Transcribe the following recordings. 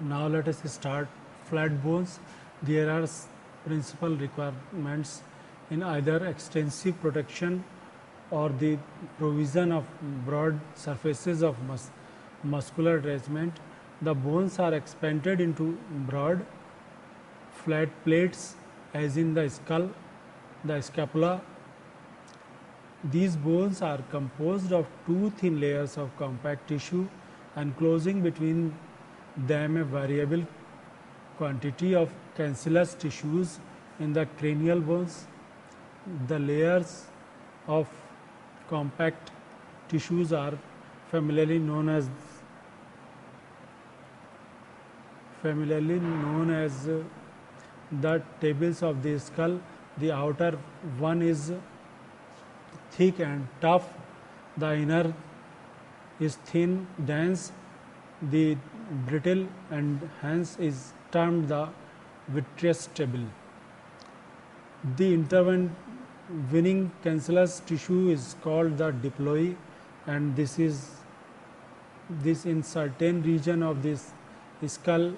Now let us start flat bones. There are principal requirements in either extensive protection or the provision of broad surfaces of muscular attachment. The bones are expanded into broad flat plates as in the skull, the scapula. These bones are composed of two thin layers of compact tissue enclosing between them a variable quantity of cancellous tissues in the cranial bones. The layers of compact tissues are familiarly known as the tables of the skull. The outer one is thick and tough, the inner is thin, dense, the brittle, and hence is termed the vitreous table. The intervening cancellous tissue is called the diploe, and this in certain region of this skull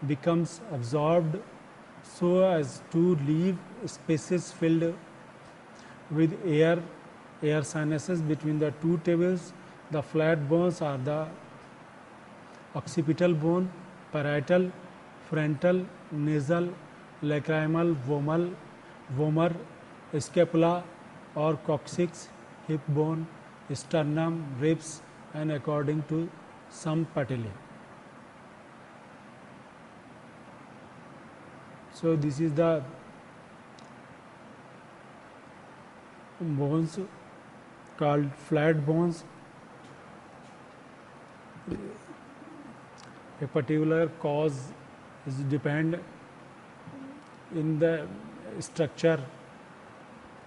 becomes absorbed so as to leave spaces filled with air sinuses between the two tables. The flat bones are the occipital bone, parietal, frontal, nasal, lacrimal, vomer, scapula or coccyx, hip bone, sternum, ribs, and according to some patellae. So this is the bones called flat bones. A particular cause is depend in the structure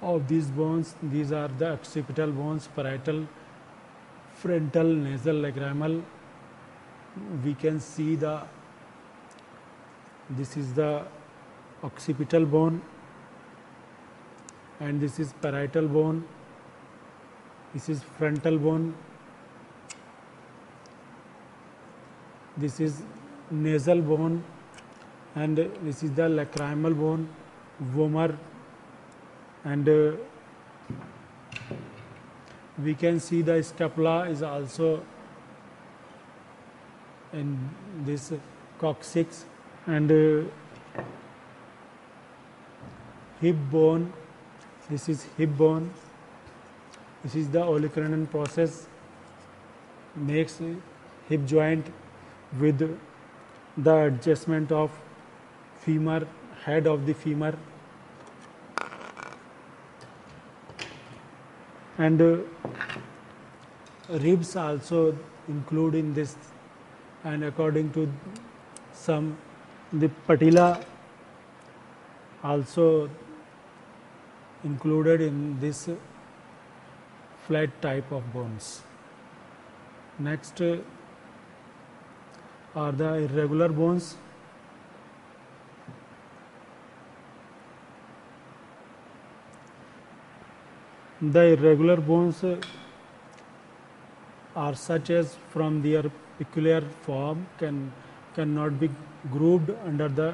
of these bones. These are the occipital bones, parietal, frontal, nasal, lacrimal. We can see this is the occipital bone, and this is parietal bone, this is frontal bone, this is nasal bone, and this is the lacrimal bone, vomer, and we can see the scapula is also in this coccyx, and hip bone, this is hip bone, this is the olecranon process, makes hip joint with the adjustment of femur, head of the femur, and ribs also include in this, and according to some, the patella also included in this flat type of bones. Next are the irregular bones. The irregular bones are such as from their peculiar form cannot be grouped under the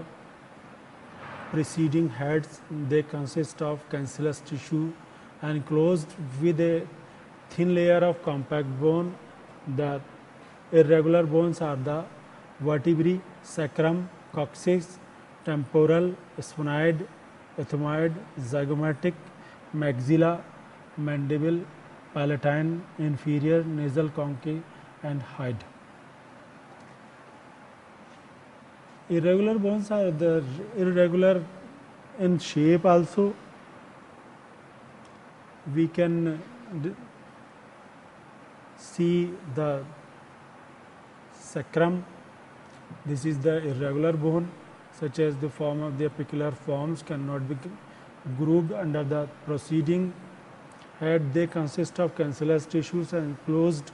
preceding heads. They consist of cancellous tissue enclosed with a thin layer of compact bone. The irregular bones are the vertebrae, sacrum, coccyx, temporal, sphenoid, ethmoid, zygomatic, maxilla, mandible, palatine, inferior, nasal conchae, and hide. Irregular bones are the irregular in shape also. We can see the sacrum. This is the irregular bone, such as the form of their peculiar forms cannot be grouped under the preceding head. They consist of cancellous tissues enclosed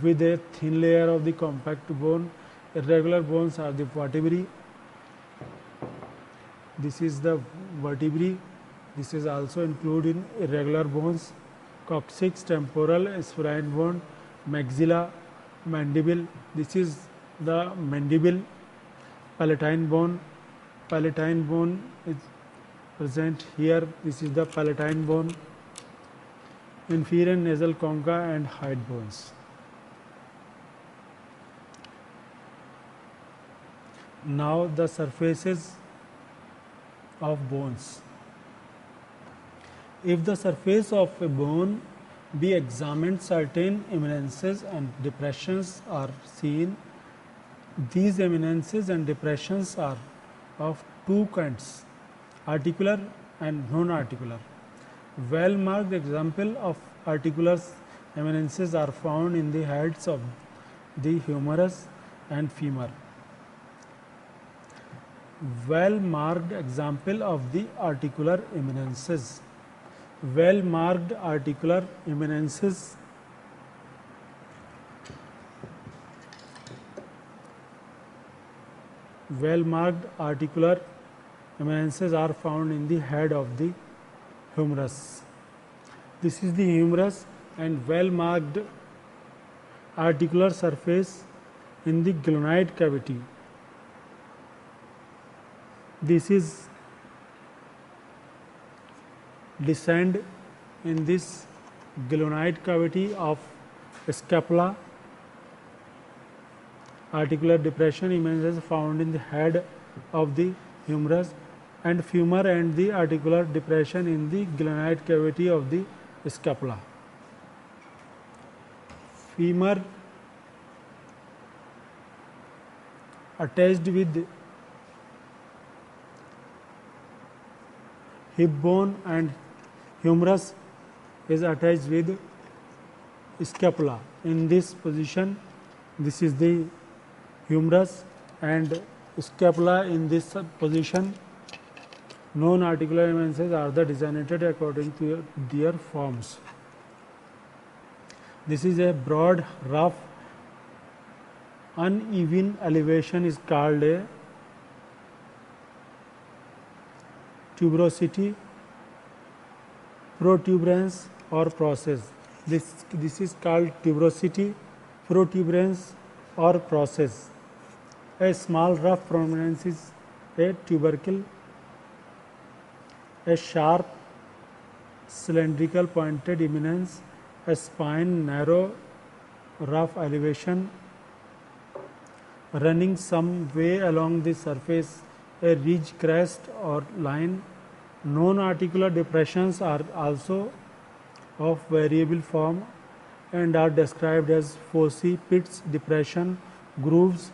with a thin layer of the compact bone. Irregular bones are the vertebrae. This is the vertebrae. This is also included in irregular bones. Coccyx, temporal, sphenoid bone, maxilla, mandible. This is the mandible palatine bone. Palatine bone is present here. This is the palatine bone, inferior nasal concha and hide bones. Now the surfaces of bones. If the surface of a bone be examined, certain eminences and depressions are seen. These eminences and depressions are of two kinds, articular and non-articular. Well-marked example of articular eminences are found in the heads of the humerus and femur. Well-marked example of the articular eminences. Well-marked articular eminences are found in the head of the humerus. This is the humerus, and well-marked articular surface in the glenoid cavity. This is descend in this glenoid cavity of scapula. Articular depression images found in the head of the humerus and femur, and the articular depression in the glenoid cavity of the scapula. Femur attached with hip bone, and humerus is attached with scapula. In this position, this is the humerus and scapula in this position. Non-articular eminences are designated according to their forms. This is a broad, rough, uneven elevation is called a tuberosity, protuberance or process. This is called tuberosity, protuberance or process. A small rough prominence is a tubercle. A sharp cylindrical pointed eminence, a spine narrow rough elevation running some way along the surface, a ridge, crest or line. Non-articular depressions are also of variable form and are described as foci, pits, depression, grooves.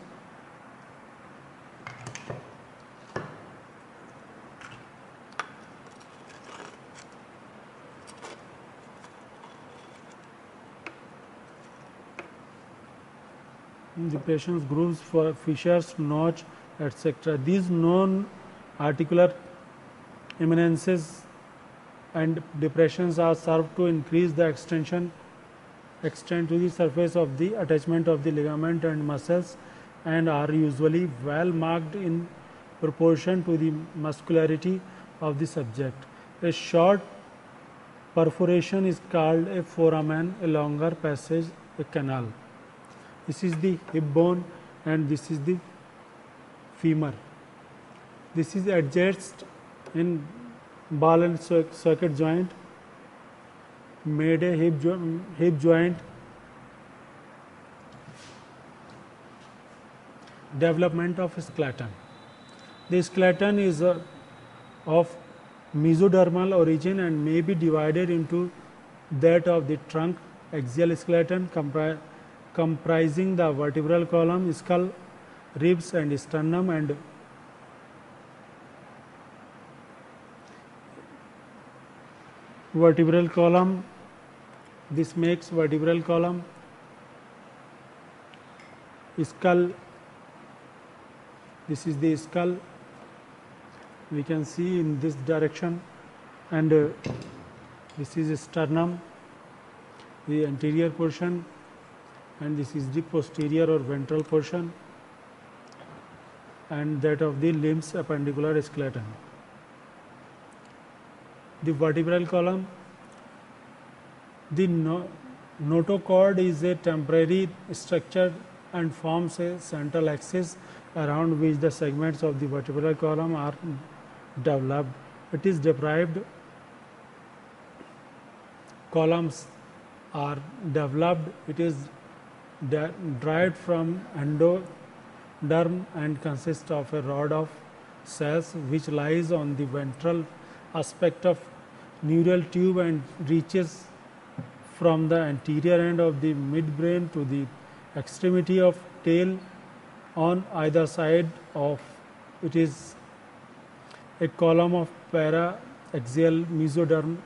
Depressions, grooves, for fissures, notch, etc. These non-articular eminences and depressions are served to increase the extent to the surface of the attachment of the ligament and muscles, and are usually well marked in proportion to the muscularity of the subject. A short perforation is called a foramen, a longer passage a canal. This is the hip bone and this is the femur. This is adjacent in ball and socket joint, made a hip joint. Development of skeleton. The skeleton is of mesodermal origin and may be divided into that of the trunk, axial skeleton comprising the vertebral column, skull, ribs and sternum, and vertebral column. This makes vertebral column, skull. This is the skull, we can see in this direction, and this is sternum, the anterior portion, and this is the posterior or ventral portion, and that of the limbs appendicular skeleton. The vertebral column. The notochord is a temporary structure and forms a central axis around which the segments of the vertebral column are developed. It is deprived columns are developed. It is derived from endoderm and consists of a rod of cells which lies on the ventral aspect of neural tube and reaches from the anterior end of the midbrain to the extremity of tail on either side of it is a column of para-axial mesoderm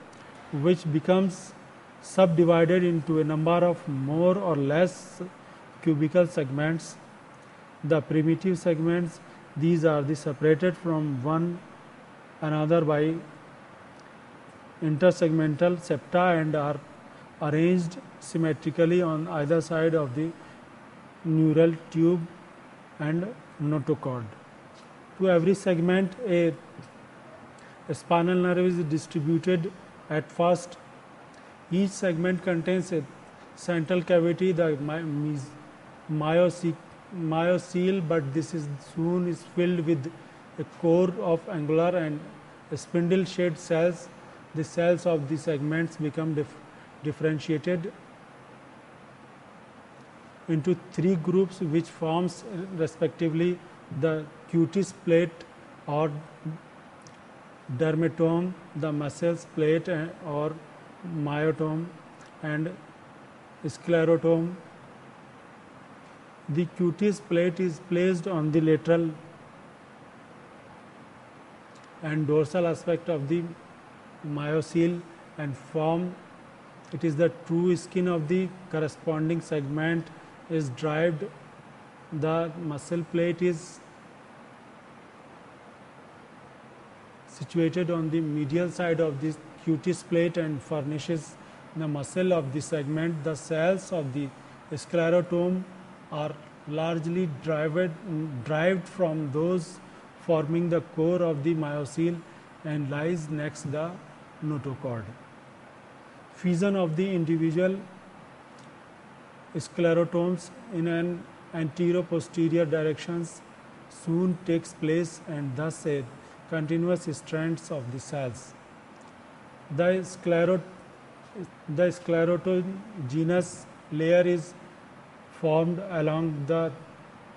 which becomes subdivided into a number of more or less cubical segments. The primitive segments, these are separated from one another by intersegmental septa and are arranged symmetrically on either side of the neural tube and notochord. To every segment, a spinal nerve is distributed at first. Each segment contains a central cavity, the myocele, but this is soon is filled with a core of angular and spindle-shaped cells. The cells of the segments become differentiated into three groups which forms respectively the cutis plate or dermatome, the muscles plate or myotome, and sclerotome. The cutis plate is placed on the lateral and dorsal aspect of the myocele and form. It is the true skin of the corresponding segment is derived. The muscle plate is situated on the medial side of the cutis plate and furnishes the muscle of the segment. The cells of the sclerotome are largely derived from those forming the core of the myocele and lies next the notochord. Fusion of the individual sclerotomes in an antero-posterior directions soon takes place and thus a continuous strands of the cells. The sclerotogenous layer is formed along the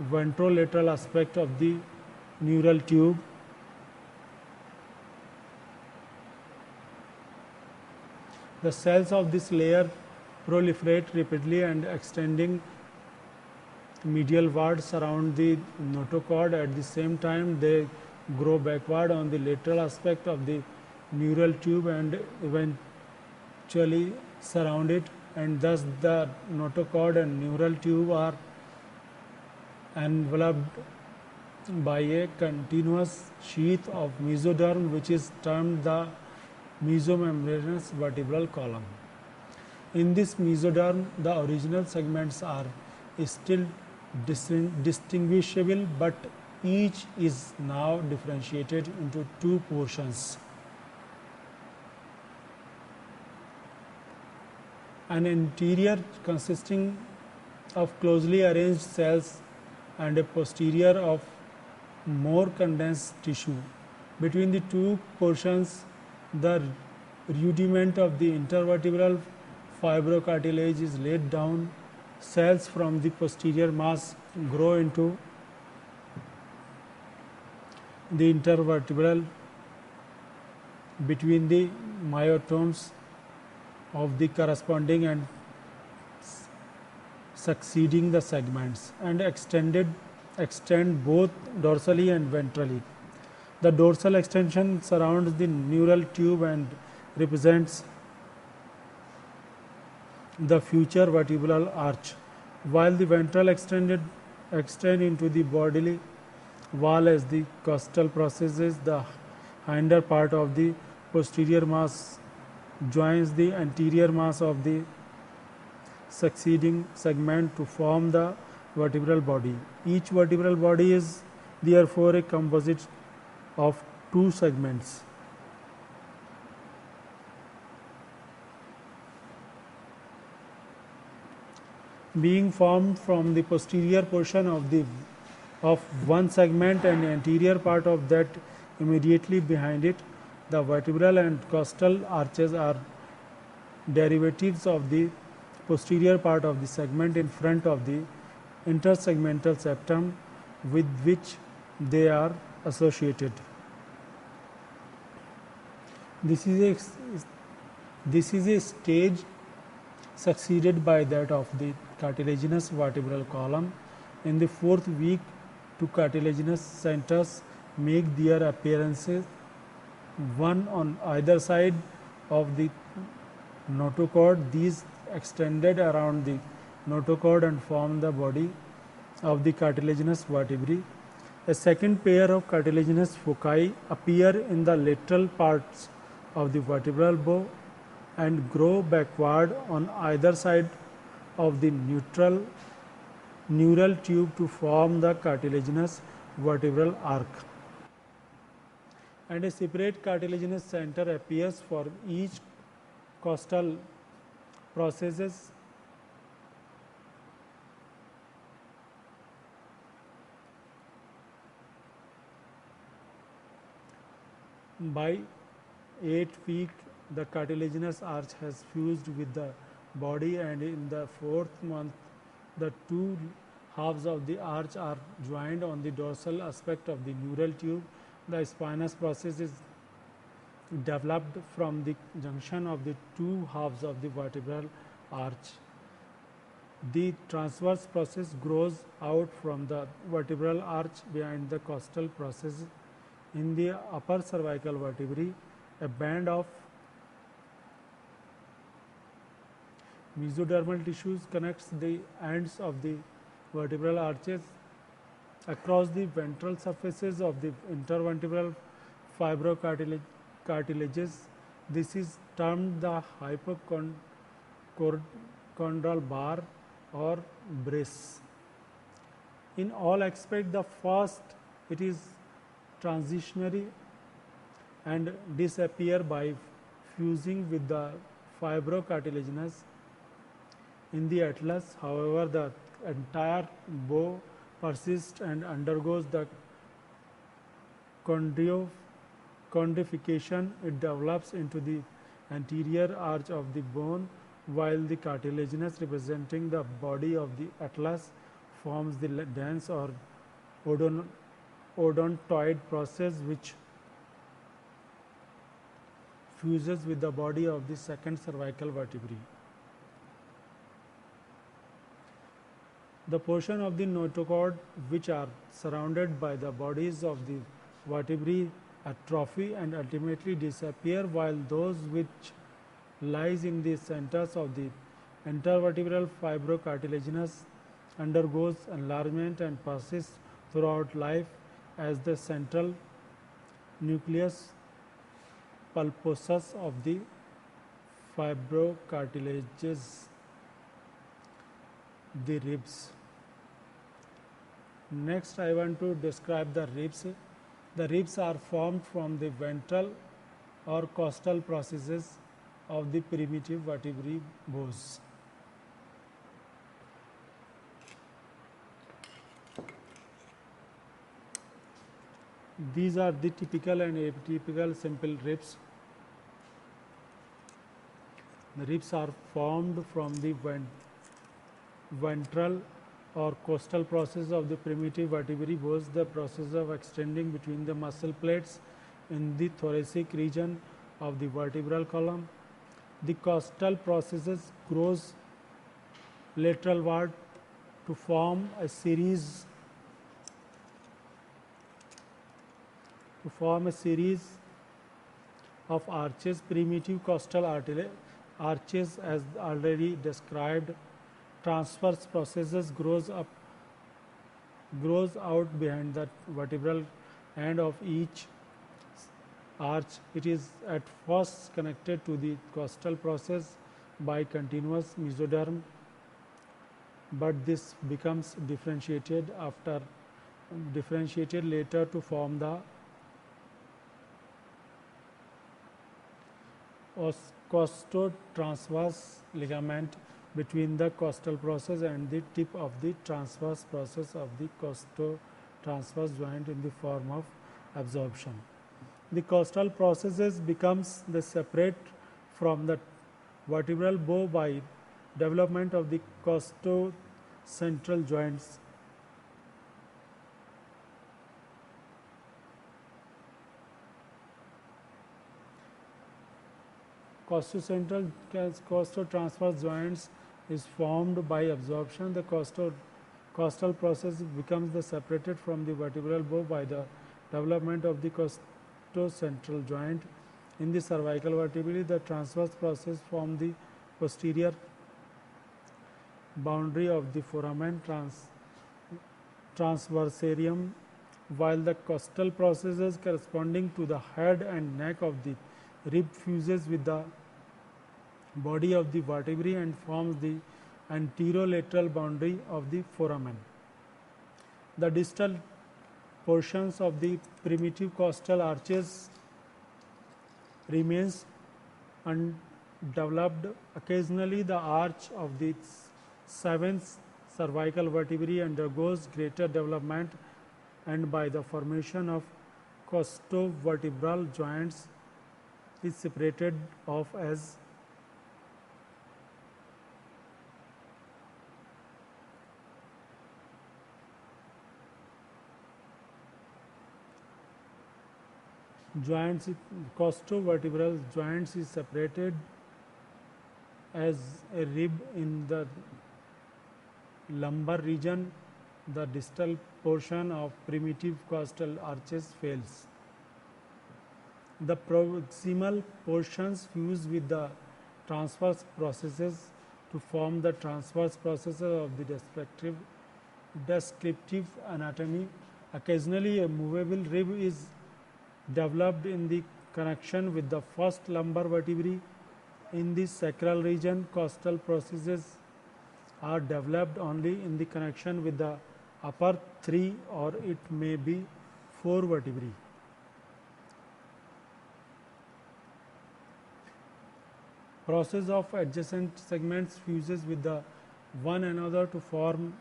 ventrolateral aspect of the neural tube. The cells of this layer proliferate rapidly and extending medialward surround the notochord. At the same time, they grow backward on the lateral aspect of the neural tube and eventually surround it, and thus the notochord and neural tube are enveloped by a continuous sheath of mesoderm which is termed the mesomembranous vertebral column. In this mesoderm, the original segments are still distinguishable, but each is now differentiated into two portions. An interior consisting of closely arranged cells and a posterior of more condensed tissue. Between the two portions, the rudiment of the intervertebral fibrocartilage is laid down. Cells from the posterior mass grow into the intervertebral between the myotomes of the corresponding and succeeding the segments and extend both dorsally and ventrally. The dorsal extension surrounds the neural tube and represents the future vertebral arch, while the ventral extend into the bodily wall as the costal processes. The hinder part of the posterior mass joins the anterior mass of the succeeding segment to form the vertebral body. Each vertebral body is therefore a composite of two segments. being formed from the posterior portion of one segment and anterior part of that immediately behind it. The vertebral and costal arches are derivatives of the posterior part of the segment in front of the intersegmental septum with which they are associated. This is a stage succeeded by that of the cartilaginous vertebral column. In the fourth week, two cartilaginous centers make their appearances, one on either side of the notochord. These extended around the notochord and form the body of the cartilaginous vertebrae. A second pair of cartilaginous foci appear in the lateral parts of the vertebral bow and grow backward on either side of the neural tube to form the cartilaginous vertebral arc. And a separate cartilaginous center appears for each costal processes by 8 week. The cartilaginous arch has fused with the body, and in the 4th month the two halves of the arch are joined on the dorsal aspect of the neural tube. The spinous process is developed from the junction of the two halves of the vertebral arch. The transverse process grows out from the vertebral arch behind the costal process. In the upper cervical vertebrae, a band of mesodermal tissues connects the ends of the vertebral arches across the ventral surfaces of the intervertebral fibrocartilages. This is termed the hypochondral bar or brace. In all aspects, the first, it is transitionary and disappear by fusing with the fibrocartilaginous in the atlas. However, the entire bow persists and undergoes the chondrification. It develops into the anterior arch of the bone, while the cartilaginous representing the body of the atlas forms the dense or odontoid process which fuses with the body of the second cervical vertebrae. The portion of the notochord which are surrounded by the bodies of the vertebrae atrophy and ultimately disappear, while those which lies in the centers of the intervertebral fibrocartilaginous undergoes enlargement and persists throughout life as the central nucleus pulposus of the fibrocartilages. The ribs. Next, I want to describe the ribs. The ribs are formed from the ventral or costal processes of the primitive vertebrate bones. These are the typical and atypical simple ribs. The ribs are formed from the ventral or costal process of the primitive vertebrate bones, the process of extending between the muscle plates in the thoracic region of the vertebral column. The costal processes grows lateralward to form a series of arches. Primitive costal arches, as already described. Transverse processes grows out behind the vertebral end of each arch. It is at first connected to the costal process by continuous mesoderm, but this becomes differentiated later to form the costotransverse ligament between the costal process and the tip of the transverse process of the costo-transverse joint in the form of absorption. The costal processes becomes the separate from the vertebral bow by development of the costo-central joints. Costo-transverse joints is formed by absorption. The costal process becomes the separated from the vertebral bow by the development of the costo-central joint. In the cervical vertebrae, the transverse process forms the posterior boundary of the foramen transversarium, while the costal processes corresponding to the head and neck of the rib fuses with the body of the vertebrae and forms the anterolateral boundary of the foramen. The distal portions of the primitive costal arches remains undeveloped. Occasionally, the arch of the seventh cervical vertebrae undergoes greater development, and by the formation of costovertebral joints is separated off as joints. Costovertebral joints is separated as a rib in the lumbar region. The distal portion of primitive costal arches fails. The proximal portions fuse with the transverse processes to form the transverse processes of the descriptive anatomy. Occasionally, a movable rib is developed in the connection with the first lumbar vertebrae. In the sacral region, costal processes are developed only in the connection with the upper three or it may be four vertebrae. Process of adjacent segments fuses with the one another to form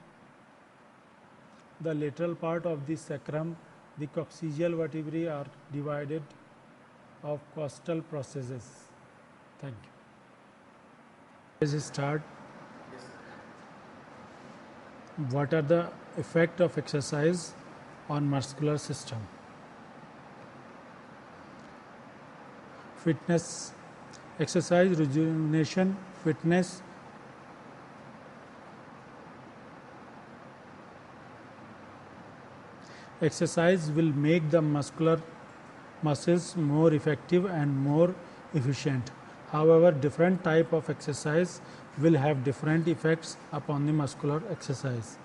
the lateral part of the sacrum. The coccygeal vertebrae are divided of costal processes. Thank you. Let's start. What are the effects of exercise on muscular system? Fitness, exercise, rejuvenation, fitness. Exercise will make the muscles more effective and more efficient. However, different type of exercise will have different effects upon the muscular exercise.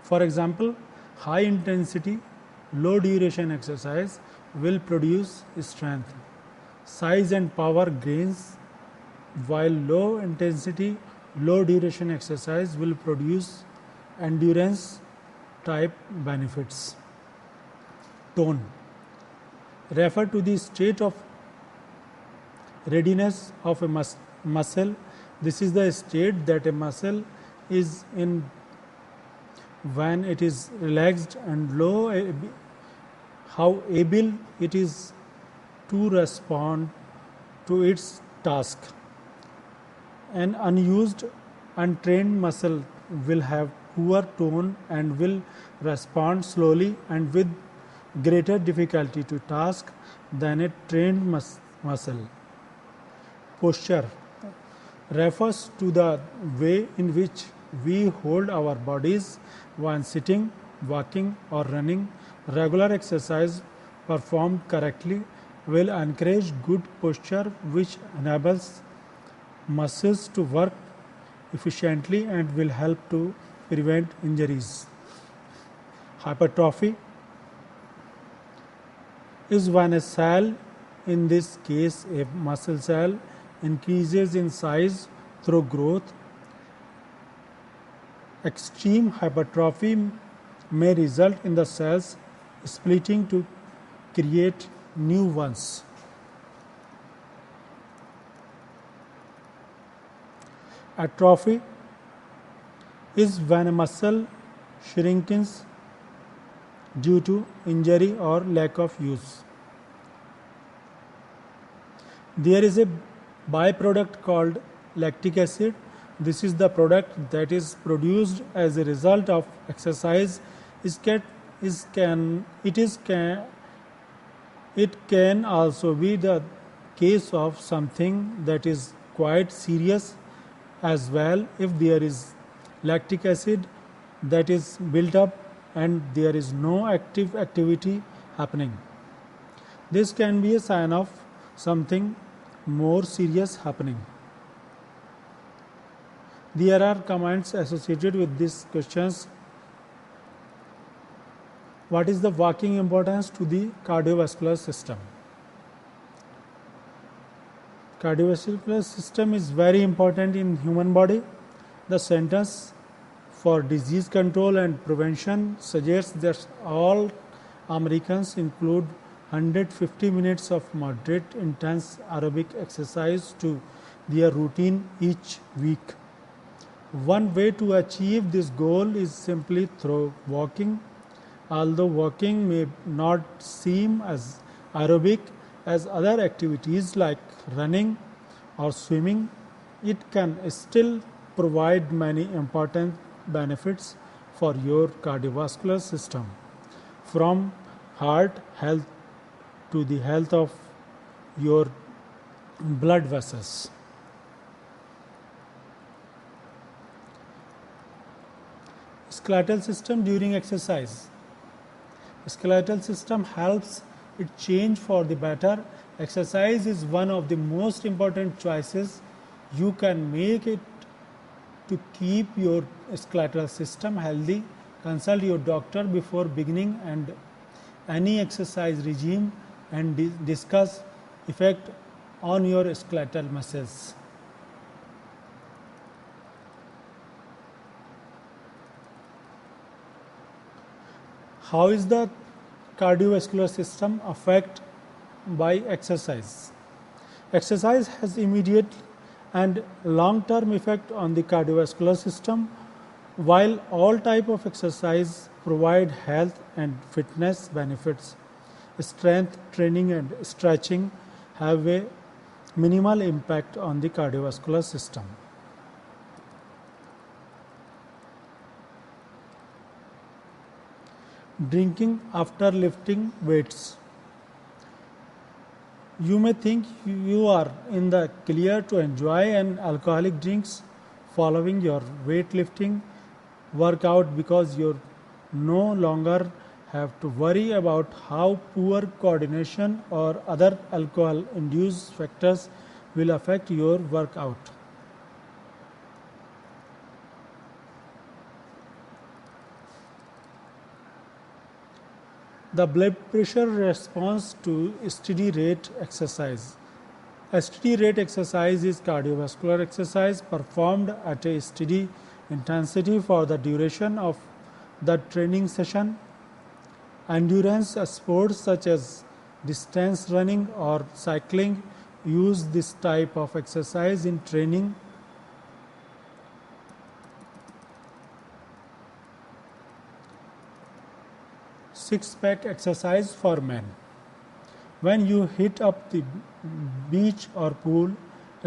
For example, high intensity, low duration exercise will produce strength, size and power gains, while low intensity, low duration exercise will produce endurance type benefits. Tone refer to the state of readiness of a muscle. This is the state that a muscle is in when it is relaxed, and low how able it is to respond to its task. An unused, untrained muscle will have poor tone and will respond slowly and with greater difficulty to task than a trained muscle. Posture refers to the way in which we hold our bodies when sitting, walking or running. Regular exercise performed correctly will encourage good posture, which enables muscles to work efficiently and will help to prevent injuries. Hypertrophy is when a cell, in this case a muscle cell, increases in size through growth. Extreme hypertrophy may result in the cells splitting to create new ones. Atrophy is when a muscle shrinkens due to injury or lack of use. There is a byproduct called lactic acid. This is the product that is produced as a result of exercise. It can also be the case of something that is quite serious as well. If there is lactic acid that is built up and there is no activity happening, this can be a sign of something more serious happening. There are comments associated with these questions. What is the walking importance to the cardiovascular system? Cardiovascular system is very important in human body. The Centers for Disease Control and Prevention suggests that all Americans include 150 minutes of moderate intense aerobic exercise to their routine each week. One way to achieve this goal is simply through walking. Although walking may not seem as aerobic as other activities like running or swimming, it can still provide many important benefits for your cardiovascular system, from heart health to the health of your blood vessels. Skeletal system during exercise. Skeletal system helps it change for the better. Exercise is one of the most important choices you can make it to keep your skeletal system healthy. Consult your doctor before beginning and any exercise regime and discuss effect on your skeletal muscles. How is the cardiovascular system affected by exercise? Exercise has immediate and long-term effect on the cardiovascular system. While all type of exercise provide health and fitness benefits, strength training and stretching have a minimal impact on the cardiovascular system. Drinking after lifting weights. You may think you are in the clear to enjoy an alcoholic drinks following your weightlifting workout because you no longer have to worry about how poor coordination or other alcohol-induced factors will affect your workout. The blood pressure response to steady rate exercise. A steady rate exercise is cardiovascular exercise performed at a steady intensity for the duration of the training session. Endurance sports such as distance running or cycling use this type of exercise in training. Six-pack exercise for men. When you hit up the beach or pool,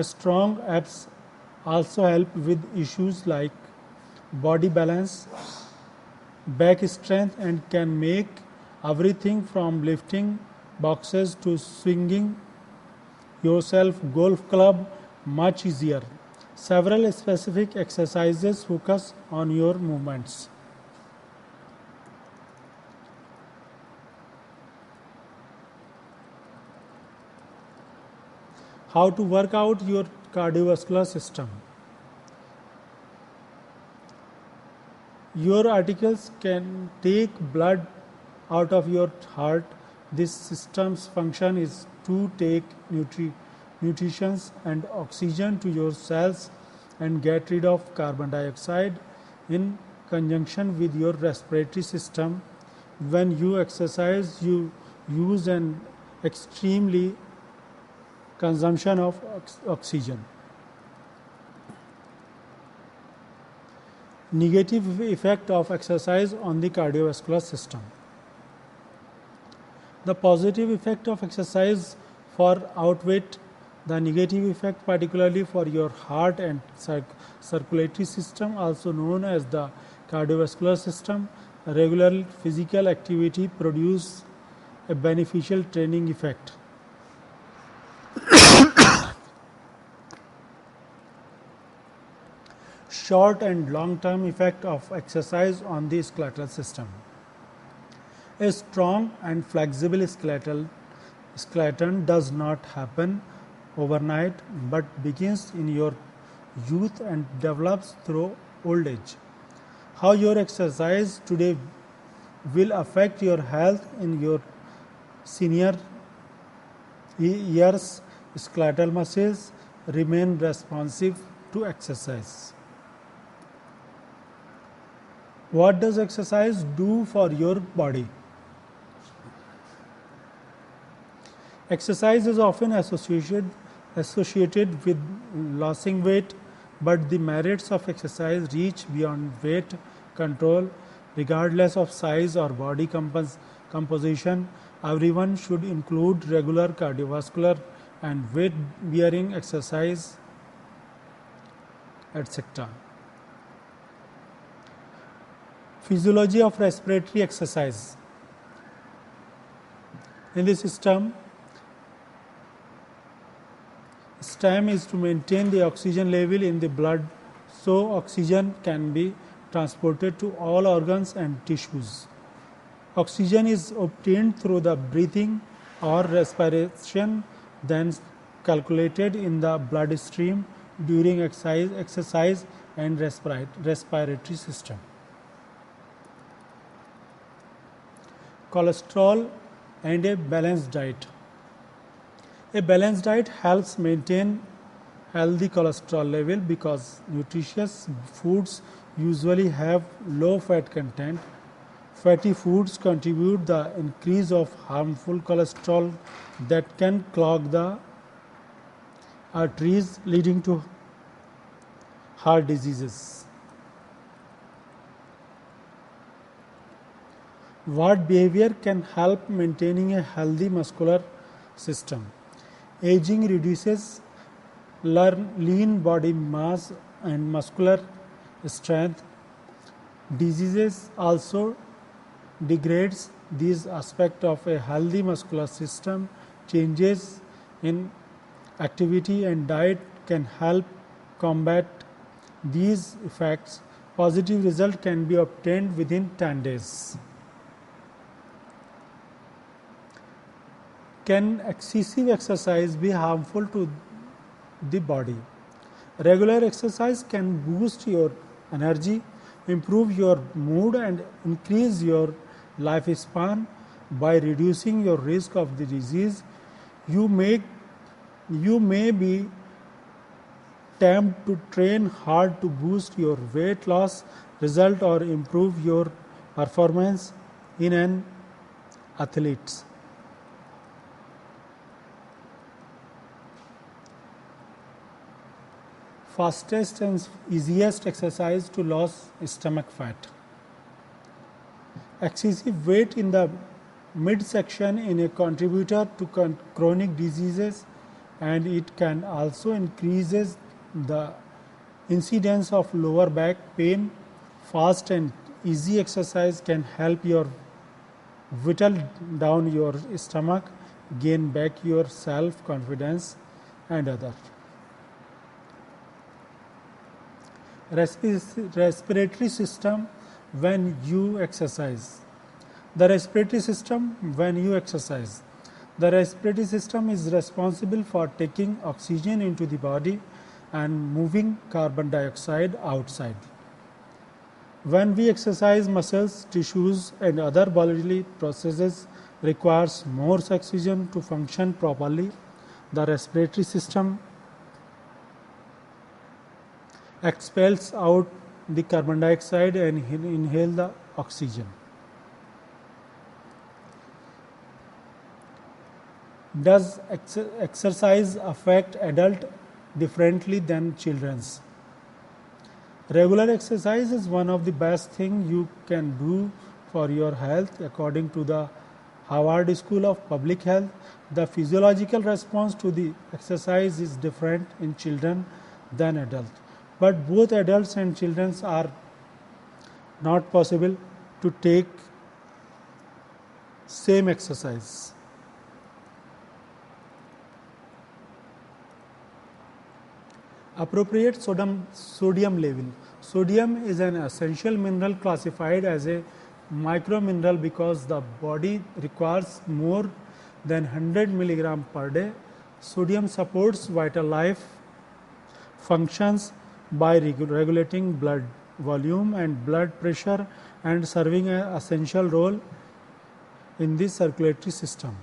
strong abs also help with issues like body balance, back strength, and can make everything from lifting boxes to swinging yourself golf club much easier. Several specific exercises focus on your movements. How to work out your cardiovascular system. Your articles can take blood out of your heart. This system's function is to take nutrition and oxygen to your cells and get rid of carbon dioxide in conjunction with your respiratory system. When you exercise, you use an extremely consumption of oxygen. Negative effect of exercise on the cardiovascular system. The positive effect of exercise for outweigh the negative effect, particularly for your heart and circulatory system, also known as the cardiovascular system. Regular physical activity produces a beneficial training effect. Short and long term effect of exercise on the skeletal system. A strong and flexible skeleton does not happen overnight, but begins in your youth and develops through old age. How your exercise today will affect your health in your senior years. Skeletal muscles remain responsive to exercise. What does exercise do for your body? Exercise is often associated with losing weight, but the merits of exercise reach beyond weight control. Regardless of size or body composition, everyone should include regular cardiovascular and weight bearing exercise, etc. Physiology of respiratory exercise. In this system, STEM is to maintain the oxygen level in the blood so oxygen can be transported to all organs and tissues. Oxygen is obtained through the breathing or respiration, then calculated in the bloodstream during exercise and respiratory system. Cholesterol and a balanced diet. A balanced diet helps maintain healthy cholesterol level because nutritious foods usually have low fat content. Fatty foods contribute the increase of harmful cholesterol that can clog the arteries, leading to heart diseases. What behavior can help maintaining a healthy muscular system? Aging reduces lean body mass and muscular strength. Diseases also degrades these aspects of a healthy muscular system. Changes in activity and diet can help combat these effects. Positive result can be obtained within 10 days. Can excessive exercise be harmful to the body? Regular exercise can boost your energy, improve your mood and increase your lifespan by reducing your risk of the disease. You may be tempted to train hard to boost your weight loss result or improve your performance in an athlete. Fastest and easiest exercise to lose stomach fat. Excessive weight in the midsection is a contributor to chronic diseases, and it can also increase the incidence of lower back pain. Fast and easy exercise can help your whittle down your stomach, gain back your self-confidence and other. Respiratory system when you exercise. The respiratory system when you exercise. The respiratory system is responsible for taking oxygen into the body and moving carbon dioxide outside. When we exercise, muscles, tissues and other bodily processes requires more oxygen to function properly. The respiratory system expels out the carbon dioxide and inhale the oxygen. Does exercise affect adult differently than children's? Regular exercise is one of the best things you can do for your health. According to the Harvard School of Public Health, the physiological response to the exercise is different in children than adults. But both adults and children are not possible to take same exercise. Appropriate sodium level. Sodium is an essential mineral classified as a micromineral because the body requires more than 100 milligram per day. Sodium supports vital life functions by regulating blood volume and blood pressure and serving an essential role in the circulatory system.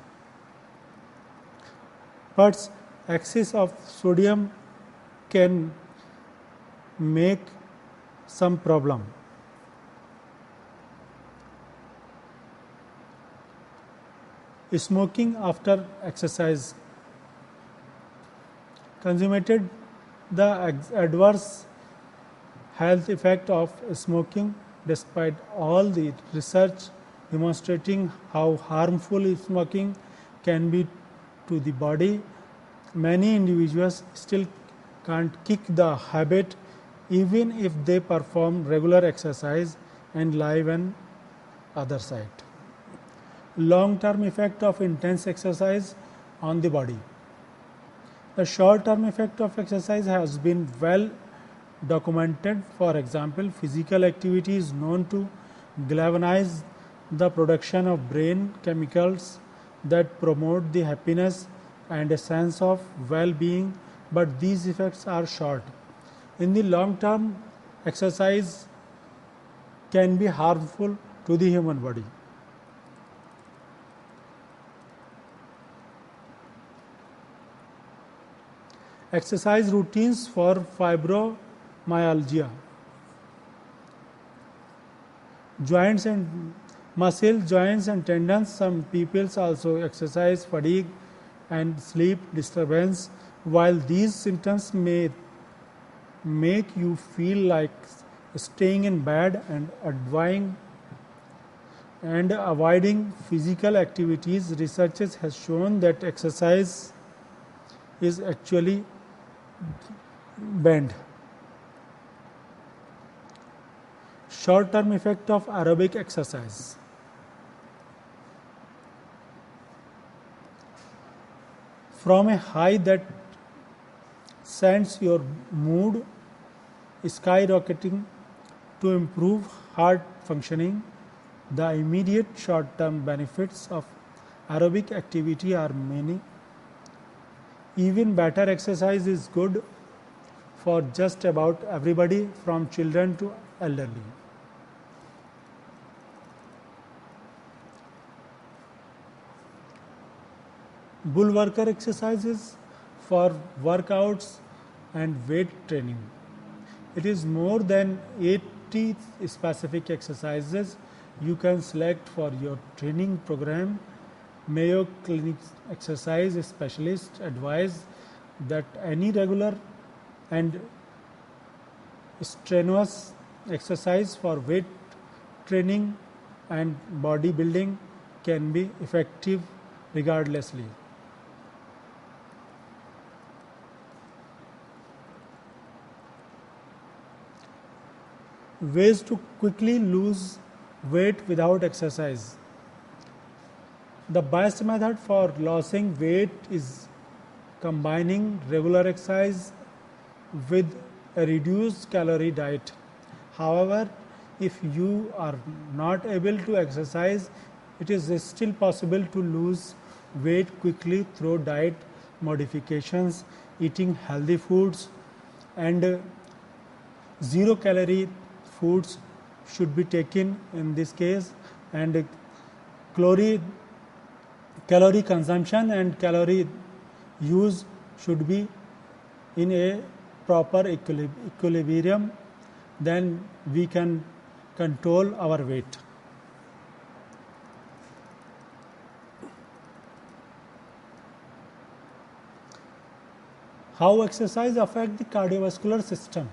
But excess of sodium can make some problem. Smoking after exercise. Consummated the adverse health effect of smoking despite all the research demonstrating how harmful smoking can be to the body. Many individuals still can't kick the habit even if they perform regular exercise and live on other side. Long-term effect of intense exercise on the body. The short-term effect of exercise has been well documented. For example, physical activity is known to galvanize the production of brain chemicals that promote the happiness and a sense of well-being, but these effects are short. In the long term, exercise can be harmful to the human body. Exercise routines for fibromyalgia. Joints and muscle, joints and tendons. Some people also exercise fatigue and sleep disturbance. While these symptoms may make you feel like staying in bed and avoiding physical activities, researchers has shown that exercise is actually banned. Short-term effect of aerobic exercise. From a high that sends your mood skyrocketing to improve heart functioning, the immediate short-term benefits of aerobic activity are many. Even better exercise is good for just about everybody from children to elderly. Bull worker exercises for workouts and weight training. It is more than 80 specific exercises you can select for your training program. Mayo Clinic exercise specialists advise that any regular and strenuous exercise for weight training and bodybuilding can be effective regardlessly. Ways to quickly lose weight without exercise. The best method for losing weight is combining regular exercise with a reduced calorie diet. However, if you are not able to exercise, it is still possible to lose weight quickly through diet modifications, eating healthy foods, and zero calorie foods should be taken in this case, and calorie consumption and calorie use should be in a proper equilibrium. Then we can control our weight. How exercise affects the cardiovascular system?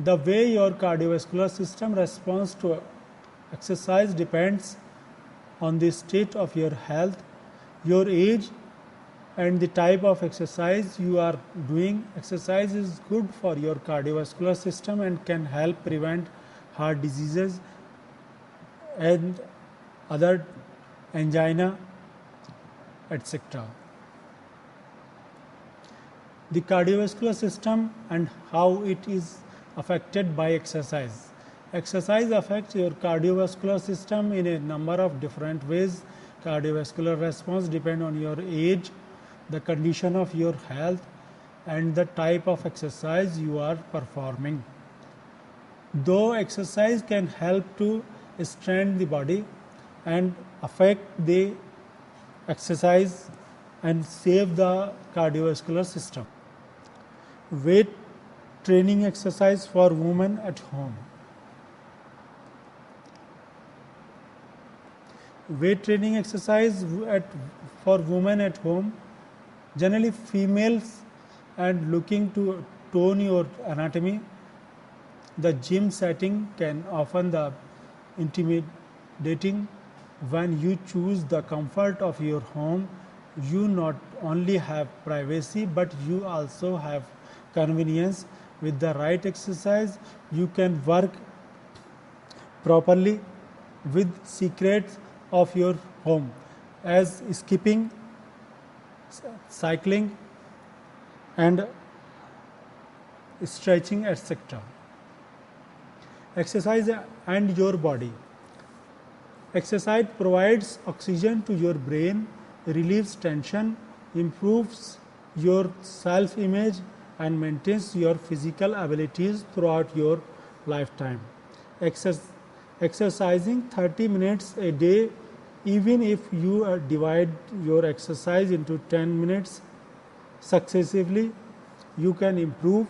The way your cardiovascular system responds to exercise depends on the state of your health, your age, and the type of exercise you are doing. Exercise is good for your cardiovascular system and can help prevent heart diseases and other angina, etc. The cardiovascular system and how it is affected by exercise. Exercise affects your cardiovascular system in a number of different ways. Cardiovascular response depends on your age, the condition of your health, and the type of exercise you are performing. Though exercise can help to strengthen the body and affect the exercise and save the cardiovascular system. Weight training exercise for women at home. Weight training exercise for women at home. Generally females and looking to tone your anatomy, the gym setting can often the intimidating. When you choose the comfort of your home, you not only have privacy but you also have convenience. With the right exercise, you can work properly with secrets of your home as skipping, cycling and stretching, etc. Exercise and your body. Exercise provides oxygen to your brain, relieves tension, improves your self-image and maintains your physical abilities throughout your lifetime. Exercising 30 minutes a day, even if you divide your exercise into 10 minutes successively, you can improve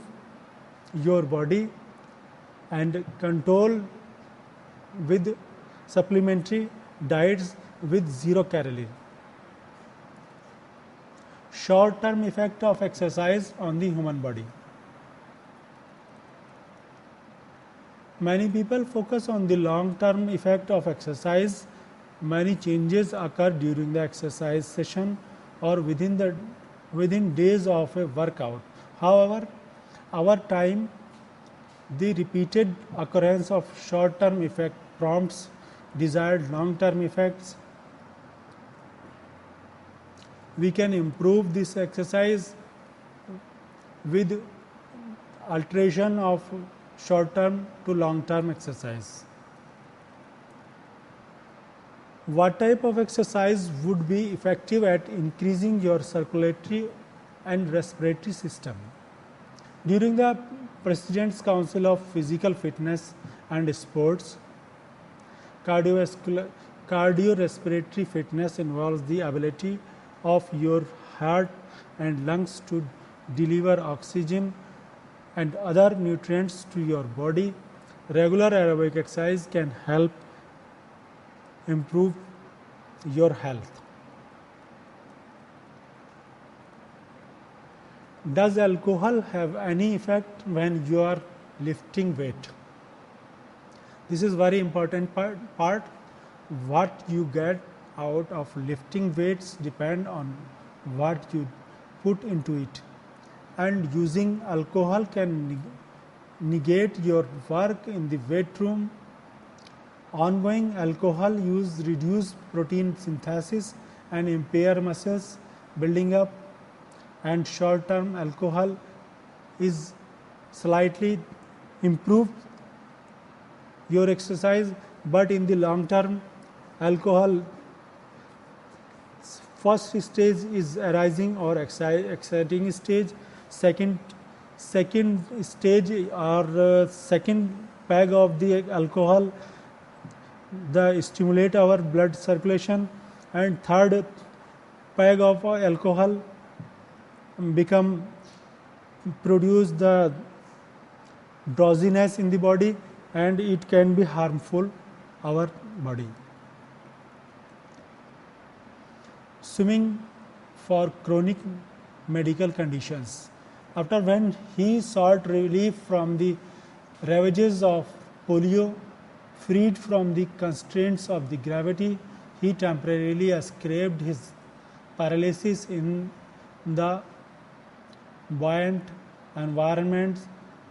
your body and control with supplementary diets with 0 calorie. Short-term effect of exercise on the human body. Many people focus on the long-term effect of exercise. Many changes occur during the exercise session or within days of a workout. However, over time, the repeated occurrence of short-term effect prompts desired long-term effects. We can improve this exercise with alteration of short-term to long-term exercise. What type of exercise would be effective at increasing your circulatory and respiratory system? During the President's Council of Physical Fitness and Sports, cardiorespiratory fitness involves the ability of your heart and lungs to deliver oxygen and other nutrients to your body. Regular aerobic exercise can help improve your health. Does alcohol have any effect when you are lifting weight? This is very important part. What you get out of lifting weights depend on what you put into it, and using alcohol can negate your work in the weight room. Ongoing alcohol use reduce protein synthesis and impair muscles building up, and short-term alcohol is slightly improve your exercise, but in the long term alcohol first stage is arising or exciting stage, second stage or second peg of the alcohol the stimulate our blood circulation, and third peg of alcohol produce the drowsiness in the body, and it can be harmful our body. Swimming for chronic medical conditions. After when he sought relief from the ravages of polio, freed from the constraints of the gravity, he temporarily escaped his paralysis in the buoyant environment.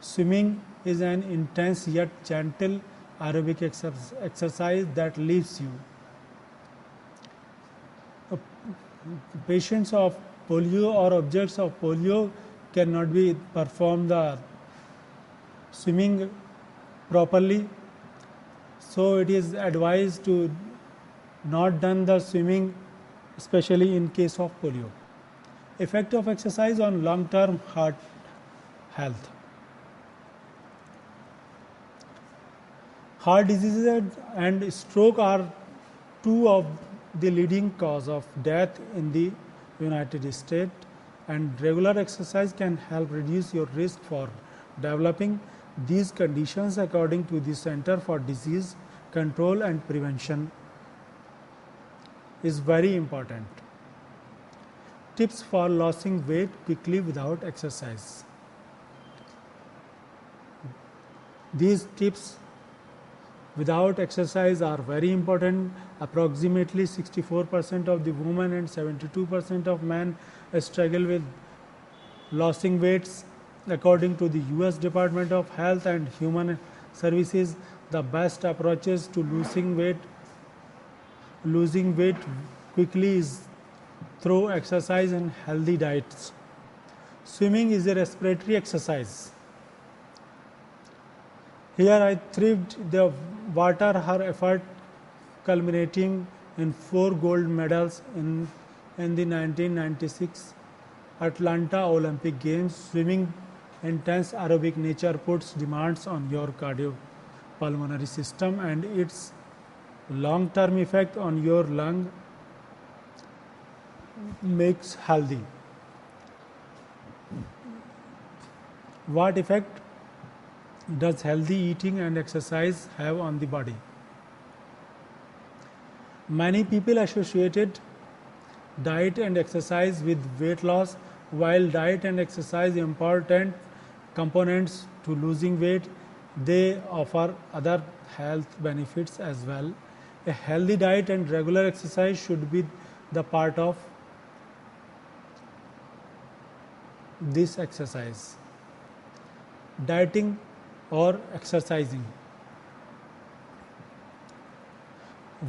Swimming is an intense yet gentle aerobic exercise that leaves you. Patients of polio or objects of polio cannot be perform the swimming properly, so it is advised to not done the swimming, especially in case of polio. Effect of exercise on long-term heart health. Heart diseases and stroke are two of the leading cause of death in the United States, and regular exercise can help reduce your risk for developing these conditions according to the Center for Disease Control and Prevention is very important. Tips for losing weight quickly without exercise. These tips without exercise are very important. Approximately 64% of the women and 72% of men struggle with losing weights. According to the US Department of Health and Human Services, the best approaches to losing weight quickly is through exercise and healthy diets. Swimming is a respiratory exercise. Here I thrived the water, her effort culminating in 4 gold medals in the 1996 Atlanta Olympic Games. Swimming intense aerobic nature puts demands on your cardiopulmonary system, and its long-term effect on your lung makes healthy. What effect does healthy eating and exercise have on the body? Many people associated diet and exercise with weight loss. While diet and exercise are important components to losing weight, they offer other health benefits as well. A healthy diet and regular exercise should be the part of this exercise. Dieting or exercising.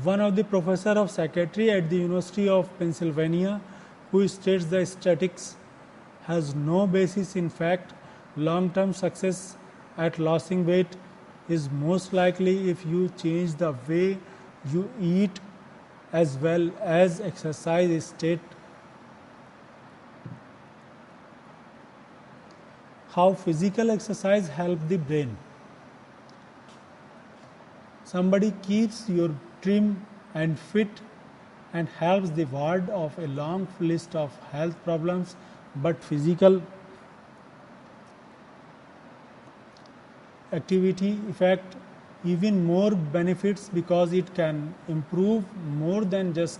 One of the professor of psychiatry at the University of Pennsylvania, who states the statistics has no basis in fact, long-term success at losing weight is most likely if you change the way you eat as well as exercise. State how physical exercise helps the brain. Somebody keeps you trim and fit and helps the ward of a long list of health problems, but physical activity effect even more benefits because it can improve more than just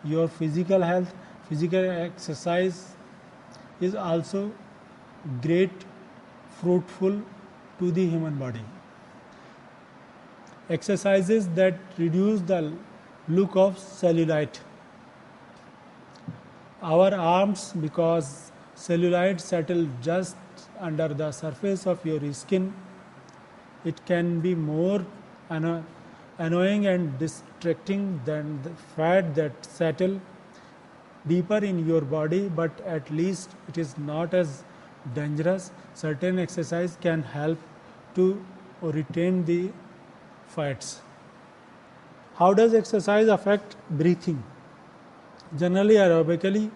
your physical health. Physical exercise is also great fruitful to the human body. Exercises that reduce the look of cellulite. Our arms, because cellulite settle just under the surface of your skin, it can be more annoying and distracting than the fat that settle deeper in your body, but at least it is not as dangerous. Certain exercise can help to retain the fats. How does exercise affect breathing? Generally, aerobically,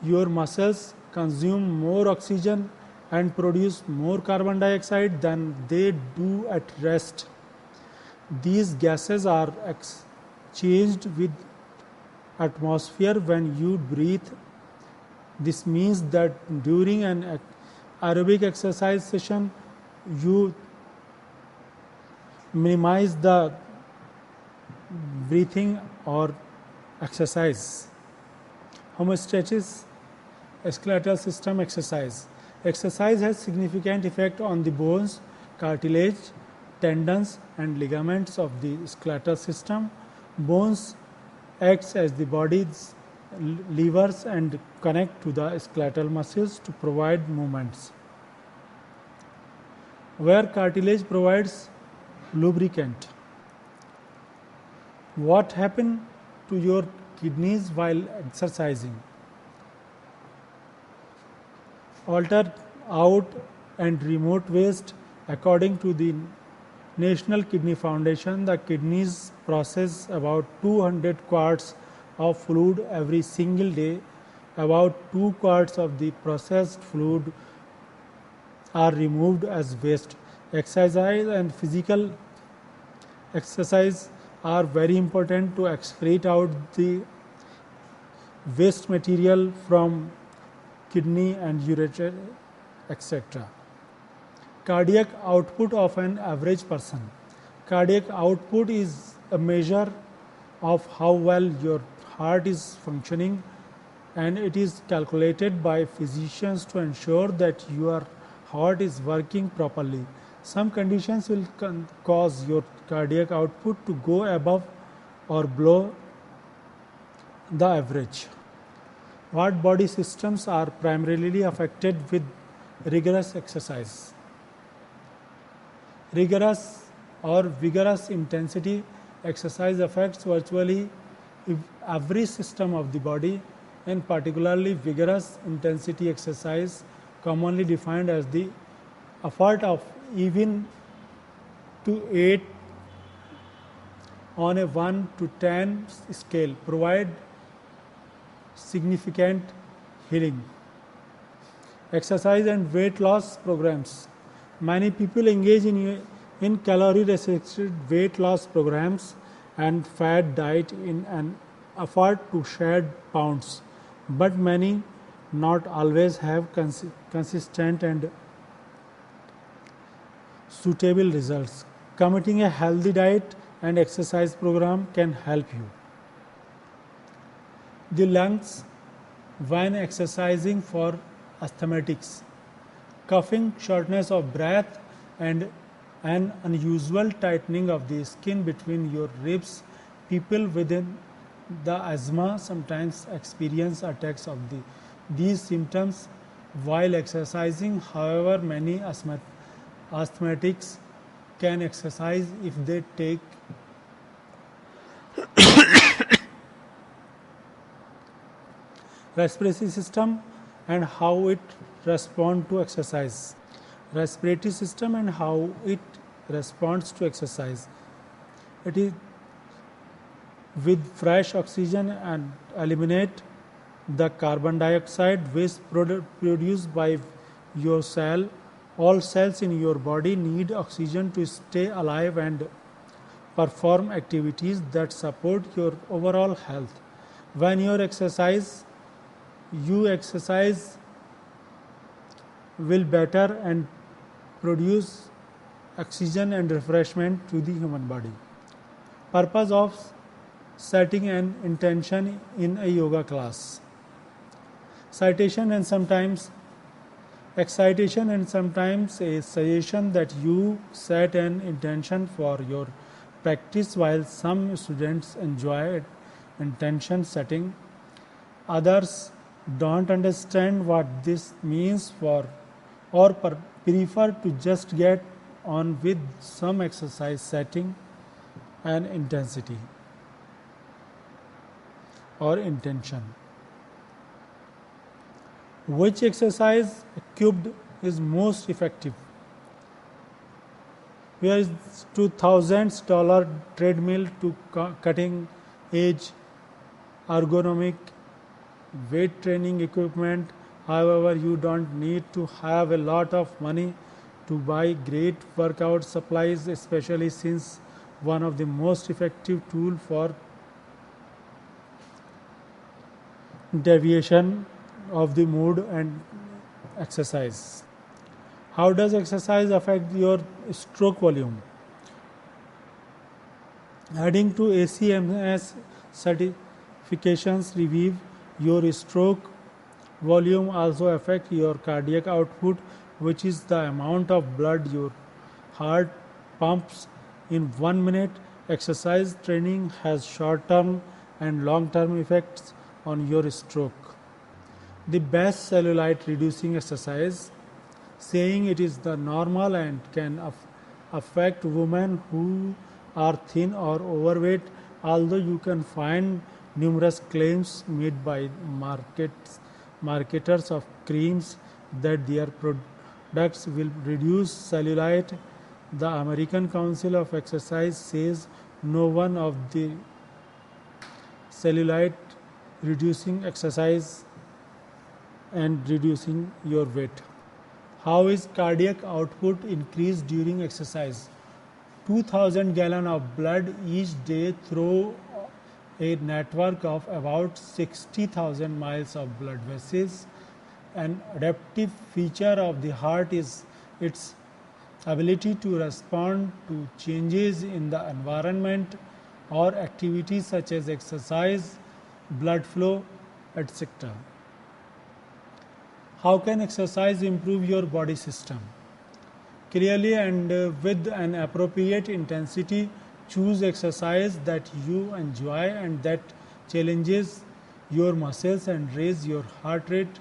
your muscles consume more oxygen and produce more carbon dioxide than they do at rest. These gases are exchanged with atmosphere when you breathe. This means that during an aerobic exercise session, you minimize the breathing or exercise. Homeostasis, skeletal system exercise. Exercise has significant effect on the bones. cartilage, tendons and ligaments of the skeletal system. Bones acts as the body's levers and connect to the skeletal muscles to provide movements. Where cartilage provides lubricant. What happens to your kidneys while exercising? Alter out and remote waste. According to the National Kidney Foundation, the kidneys process about 200 quarts of fluid every single day. About 2 quarts of the processed fluid are removed as waste. Exercise and physical exercise are very important to excrete out the waste material from kidney and ureter, etc. Cardiac output of an average person. Cardiac output is a measure of how well your heart is functioning, and it is calculated by physicians to ensure that your heart is working properly. Some conditions will cause your cardiac output to go above or below the average. What body systems are primarily affected with rigorous exercise? Rigorous or vigorous intensity exercise affects virtually every system of the body, and particularly vigorous intensity exercise, commonly defined as the effort of even to 8 on a 1 to 10 scale, provide significant healing. Exercise and weight loss programs. Many people engage in calorie restricted weight loss programs and fat diet in an effort to shed pounds, but many not always have consistent and suitable results. Committing a healthy diet and exercise program can help you. The lungs when exercising for asthmatics. Coughing, shortness of breath, and an unusual tightening of the skin between your ribs. People within the asthma sometimes experience attacks of these symptoms while exercising. However, many asthmatics can exercise if they take respiratory system and how it responds to exercise. Respiratory system and how it responds to exercise. It is with fresh oxygen and eliminate the carbon dioxide waste produced by your cell. All cells in your body need oxygen to stay alive and perform activities that support your overall health. When you exercise will better and produce oxygen and refreshment to the human body. Purpose of setting an intention in a yoga class. Excitation and sometimes a suggestion that you set an intention for your practice. While some students enjoy intention setting, others don't understand what this means or prefer to just get on with some exercise setting and intensity or intention. Which exercise equipped is most effective? Here is $2,000 treadmill to cutting edge ergonomic weight training equipment. However, you don't need to have a lot of money to buy great workout supplies, especially since one of the most effective tools for deviation of the mood and exercise. How does exercise affect your stroke volume? Adding to ACMS certifications review your stroke volume also affect your cardiac output, which is the amount of blood your heart pumps in 1 minute. Exercise training has short-term and long-term effects on your stroke. The best cellulite reducing exercise, saying it is the normal and can affect women who are thin or overweight, although you can find numerous claims made by marketers of creams that their products will reduce cellulite. The American Council of Exercise says no one of the cellulite reducing exercise and reducing your weight. How is cardiac output increased during exercise? 2000 gallons of blood each day through a network of about 60,000 miles of blood vessels. An adaptive feature of the heart is its ability to respond to changes in the environment or activities such as exercise, blood flow, etc. How can exercise improve your body system? Clearly and with an appropriate intensity, choose exercise that you enjoy and that challenges your muscles and raise your heart rate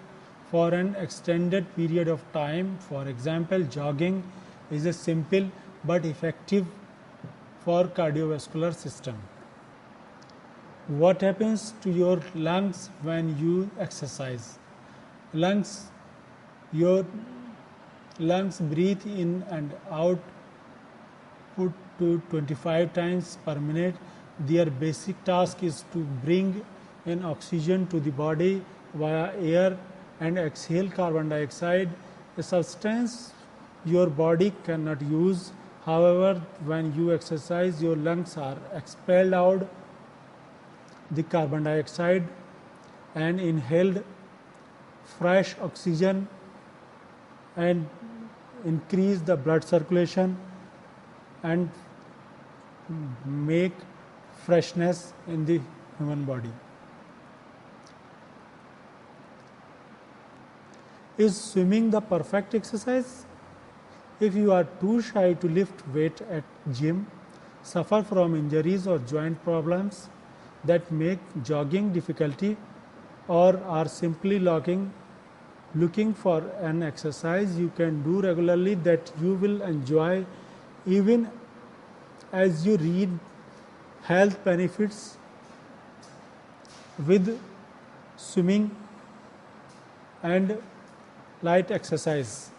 for an extended period of time. For example, jogging is a simple but effective for cardiovascular system. What happens to your lungs when you exercise? Your lungs breathe in and out to 25 times per minute. Their basic task is to bring in oxygen to the body via air and exhale carbon dioxide, a substance your body cannot use. However, when you exercise, your lungs are expelled out the carbon dioxide and inhaled fresh oxygen and increase the blood circulation and make freshness in the human body. Is swimming the perfect exercise? If you are too shy to lift weight at gym, suffer from injuries or joint problems that make jogging difficulty, or are simply looking for an exercise you can do regularly that you will enjoy, even as you read health benefits with swimming and light exercise.